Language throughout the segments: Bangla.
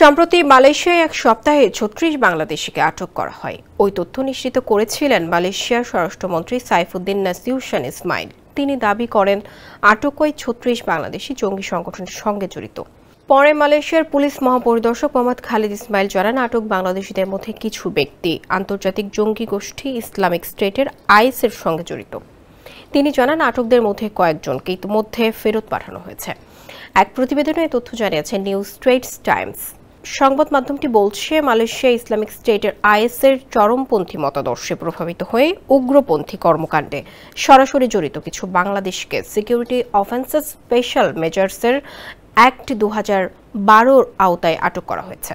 সম্প্রতি মালয়েশিয়ায় এক সপ্তাহে ৩৬ বাংলাদেশিকে আটক করা হয়। ওই তথ্য নিশ্চিত করেছিলেন মালয়েশিয়ার স্বরাষ্ট্রমন্ত্রী সাইফুদ্দিন নাসিউসান ইসমাইল। তিনি দাবি করেন আটক ওই ৩৬ বাংলাদেশি জঙ্গি সংগঠনের সঙ্গে জড়িত। পরে মালয়েশিয়ার পুলিশ মহাপরিদর্শক মোহাম্মদ খালিদ ইসমাইল জানান, আটক বাংলাদেশিদের মধ্যে কিছু ব্যক্তি আন্তর্জাতিক জঙ্গি গোষ্ঠী ইসলামিক স্টেটের আইএসের সঙ্গে জড়িত। তিনি জানান, আটকদের মধ্যে কয়েকজনকে ইতিমধ্যে ফেরত পাঠানো হয়েছে। এক প্রতিবেদনে তথ্য জানিয়েছে নিউ স্ট্রেটস টাইমস। সংবাদ মাধ্যমটি বলছে, মালয়েশিয়া ইসলামিক স্টেটের আইএসের চরমপন্থী মতাদর্শে প্রভাবিত হয়ে উগ্রপন্থী কর্মকাণ্ডে সরাসরি জড়িত কিছু বাংলাদেশকে সিকিউরিটি অফেন্সেস স্পেশাল মেজার্সের অ্যাক্ট ২০১২-র আওতায় আটক করা হয়েছে।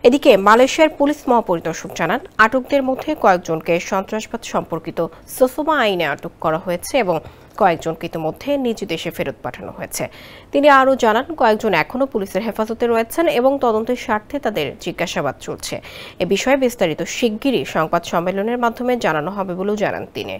এদিকে মালয়েশিয়ার পুলিশ মহাপরিদর্শক জানান, আটকদের মধ্যে কয়েকজনকে সন্ত্রাসবাদ সম্পর্কিত সোসোমা আইনে আটক করা হয়েছে এবং কয়েকজনকে ইতিমধ্যে নিজ দেশে ফেরত পাঠানো হয়েছে। তিনি আরও জানান, কয়েকজন এখনও পুলিশের হেফাজতে রয়েছেন এবং তদন্তের স্বার্থে তাদের জিজ্ঞাসাবাদ চলছে। এ বিষয়ে বিস্তারিত শিগগিরই সংবাদ সম্মেলনের মাধ্যমে জানানো হবে বলেও জানান তিনি।